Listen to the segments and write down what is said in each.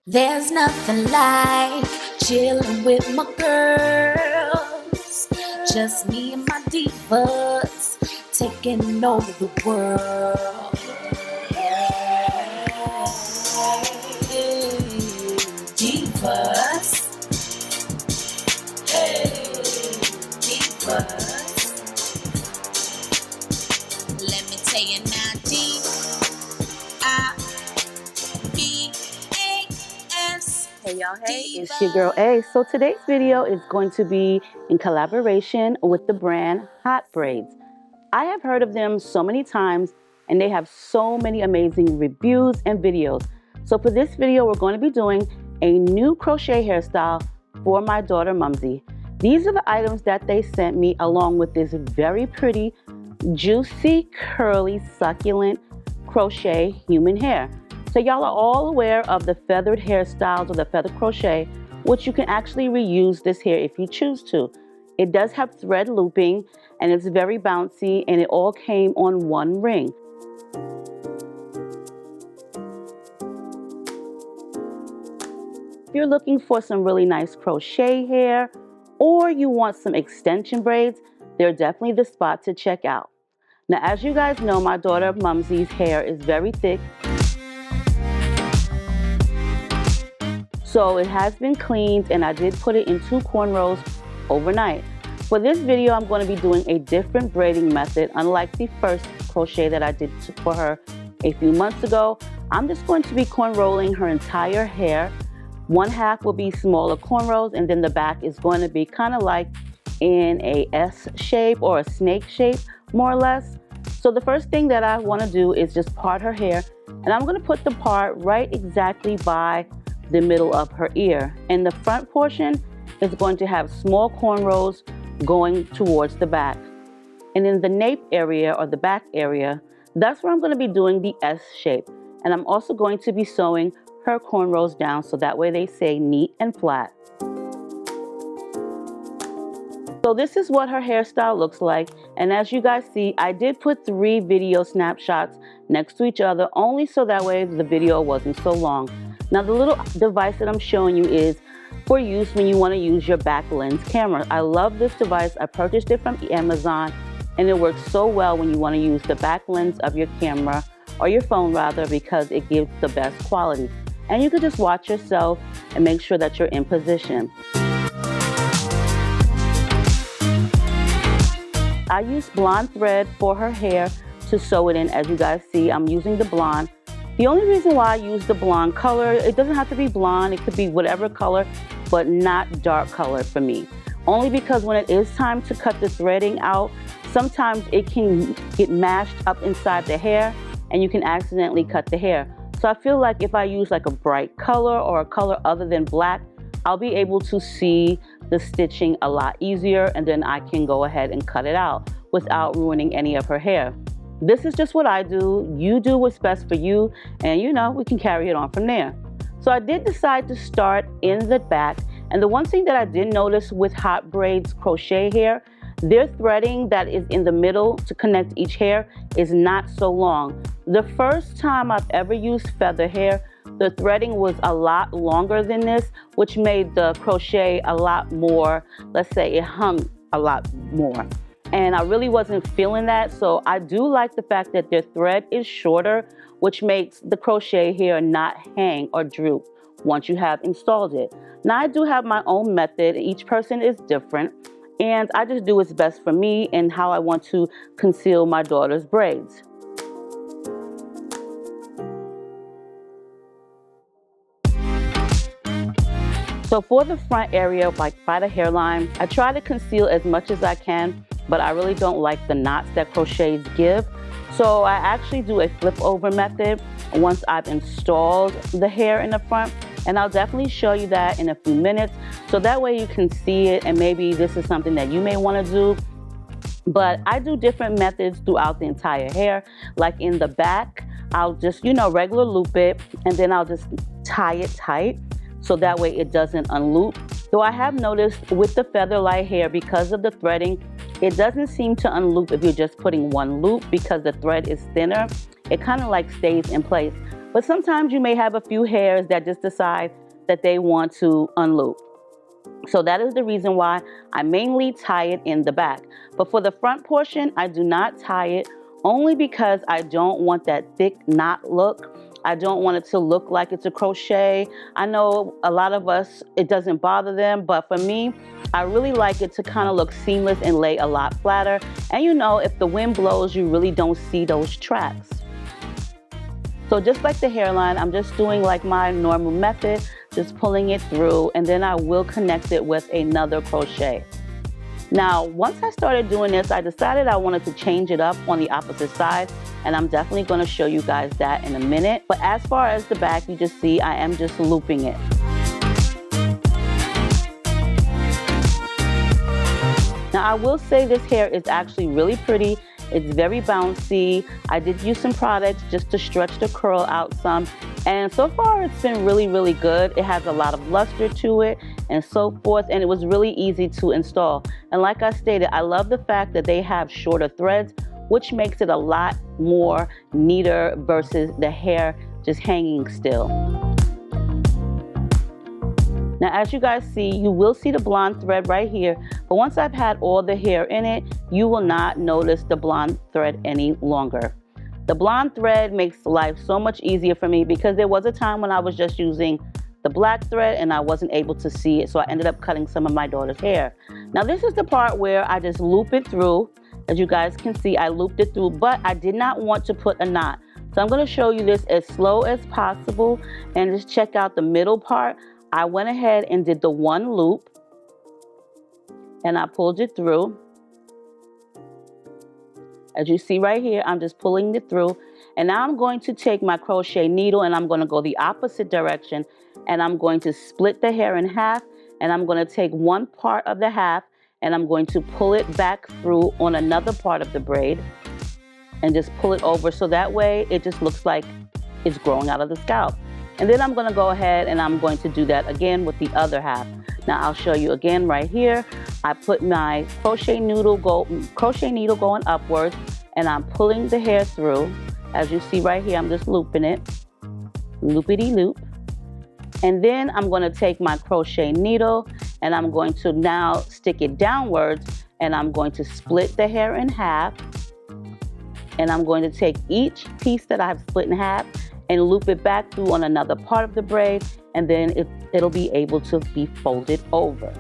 There's nothing like chilling with my girls. Just me and my divas taking over the world. Hey, divas. Hey, divas. Let me tell you now, Hey y'all, hey, it's your girl A. So today's video is going to be in collaboration with the brand Hot Braids. I have heard of them so many times and they have so many amazing reviews and videos. So for this video, we're going to be doing a new crochet hairstyle for my daughter Mumsy. These are the items that they sent me along with this very pretty, juicy, curly, succulent crochet human hair. So y'all are all aware of the feathered hairstyles or the feather crochet, which you can actually reuse this hair if you choose to. It does have thread looping and it's very bouncy and it all came on one ring. If you're looking for some really nice crochet hair or you want some extension braids, they're definitely the spot to check out. Now, as you guys know, my daughter Mumsy's hair is very thick. So it has been cleaned and I did put it in 2 cornrows overnight. For this video, I'm going to be doing a different braiding method. Unlike the first crochet that I did for her a few months ago, I'm just going to be cornrolling her entire hair. One half will be smaller cornrows and then the back is going to be kind of like in a S shape or a snake shape, more or less. So the first thing that I want to do is just part her hair, and I'm going to put the part right exactly by the middle of her ear, and the front portion is going to have small cornrows going towards the back, and in the nape area or the back area, that's where I'm going to be doing the S shape, and I'm also going to be sewing her cornrows down so that way they stay neat and flat. So this is what her hairstyle looks like, and as you guys see, I did put 3 video snapshots next to each other only so that way the video wasn't so long. Now the little device that I'm showing you is for use when you want to use your back lens camera. I love this device. I purchased it from Amazon and it works so well when you want to use the back lens of your camera or your phone rather, because it gives the best quality. And you can just watch yourself and make sure that you're in position. I used blonde thread for her hair to sew it in. As you guys see, I'm using the blonde. The only reason why I use the blonde color, it doesn't have to be blonde, it could be whatever color, but not dark color for me. Only because when it is time to cut the threading out, sometimes it can get mashed up inside the hair and you can accidentally cut the hair. So I feel like if I use like a bright color or a color other than black, I'll be able to see the stitching a lot easier, and then I can go ahead and cut it out without ruining any of her hair. This is just what I do. You do what's best for you, and you know, we can carry it on from there. So I did decide to start in the back, and the one thing that I did notice with Hot Braids crochet hair, their threading that is in the middle to connect each hair is not so long. The first time I've ever used feather hair, the threading was a lot longer than this, which made the crochet a lot more, let's say it hung a lot more. And I really wasn't feeling that, so I do like the fact that their thread is shorter, which makes the crochet hair not hang or droop once you have installed it. Now I do have my own method, each person is different, and I just do what's best for me and how I want to conceal my daughter's braids. So for the front area, like by the hairline, I try to conceal as much as I can, but I really don't like the knots that crochets give. So I actually do a flip over method once I've installed the hair in the front, and I'll definitely show you that in a few minutes. So that way you can see it, and maybe this is something that you may want to do. But I do different methods throughout the entire hair. Like in the back, I'll just, regular loop it, and then I'll just tie it tight. so that way it doesn't unloop. Though I have noticed with the feather light hair, because of the threading, it doesn't seem to unloop if you're just putting one loop because the thread is thinner. It kind of like stays in place. But sometimes you may have a few hairs that just decide that they want to unloop. So that is the reason why I mainly tie it in the back. But for the front portion, I do not tie it, only because I don't want that thick knot look. I don't want it to look like it's a crochet. I know a lot of us, it doesn't bother them, but for me, I really like it to kind of look seamless and lay a lot flatter. And you know, if the wind blows, you really don't see those tracks. So just like the hairline, I'm just doing like my normal method, just pulling it through, and then I will connect it with another crochet. Now, once I started doing this, I decided I wanted to change it up on the opposite side, and I'm definitely going to show you guys that in a minute. But as far as the back, you just see I am just looping it. Now, I will say this hair is actually really pretty. It's very bouncy. I did use some products just to stretch the curl out some. And so far it's been really, really good. It has a lot of luster to it and so forth. And it was really easy to install. And like I stated, I love the fact that they have shorter threads, which makes it a lot more neater versus the hair just hanging still. Now, as you guys see, you will see the blonde thread right here, but once I've had all the hair in it, you will not notice the blonde thread any longer. The blonde thread makes life so much easier for me because there was a time when I was just using the black thread and I wasn't able to see it, so I ended up cutting some of my daughter's hair. Now, this is the part where I just loop it through. As you guys can see, I looped it through, but I did not want to put a knot. So I'm going to show you this as slow as possible and just check out the middle part. I went ahead and did the one loop and I pulled it through. As you see right here, I'm just pulling it through. And now I'm going to take my crochet needle and I'm going to go the opposite direction and I'm going to split the hair in half, and I'm going to take one part of the half and I'm going to pull it back through on another part of the braid and just pull it over, so that way it just looks like it's growing out of the scalp. And then I'm going to go ahead and I'm going to do that again with the other half. Now I'll show you again right here. I put my crochet needle going upwards and I'm pulling the hair through. As you see right here, I'm just looping it, loopity loop. And then I'm going to take my crochet needle and I'm going to now stick it downwards and I'm going to split the hair in half. And I'm going to take each piece that I've split in half and loop it back through on another part of the braid, and then it'll be able to be folded over.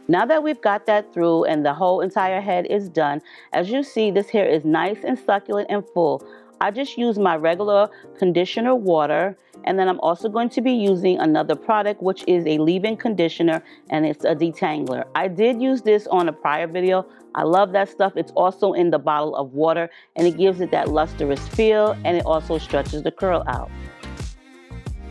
Now that we've got that through and the whole entire head is done, as you see, this hair is nice and succulent and full. I just use my regular conditioner water, and then I'm also going to be using another product, which is a leave-in conditioner, and it's a detangler. I did use this on a prior video. I love that stuff. It's also in the bottle of water, and it gives it that lustrous feel, and it also stretches the curl out.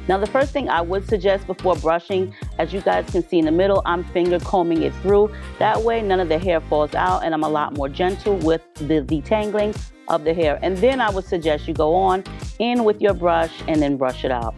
Now, the first thing I would suggest before brushing, as you guys can see in the middle, I'm finger combing it through. That way, none of the hair falls out, and I'm a lot more gentle with the detangling of the hair. And then I would suggest you go on in with your brush and then brush it out.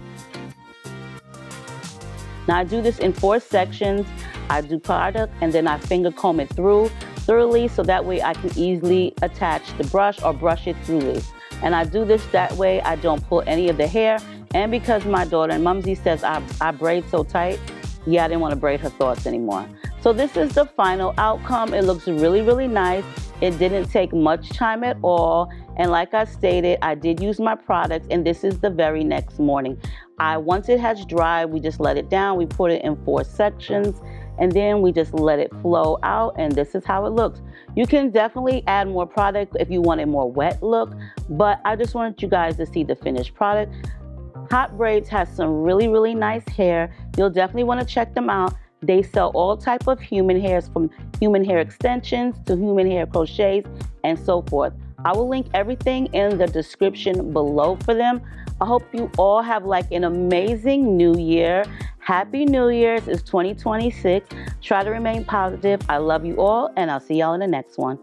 Now, I do this in 4 sections. I do product, and then I finger comb it through thoroughly, so that way I can easily attach the brush or brush it through. And I do this that way I don't pull any of the hair. And because my daughter and Mumsy says I braid so tight, yeah, I didn't want to braid her thoughts anymore. So this is the final outcome. It looks really, really nice. It didn't take much time at all. And like I stated, I did use my products, and this is the very next morning. Once it has dried, we just let it down. We put it in 4 sections, and then we just let it flow out, and this is how it looks. You can definitely add more product if you want a more wet look, but I just wanted you guys to see the finished product. Hot Braids has some really, really nice hair. You'll definitely want to check them out. They sell all type of human hairs, from human hair extensions to human hair crochets and so forth. I will link everything in the description below for them. I hope you all have like an amazing new year. Happy New Year's. It's 2026. Try to remain positive. I love you all, and I'll see y'all in the next one.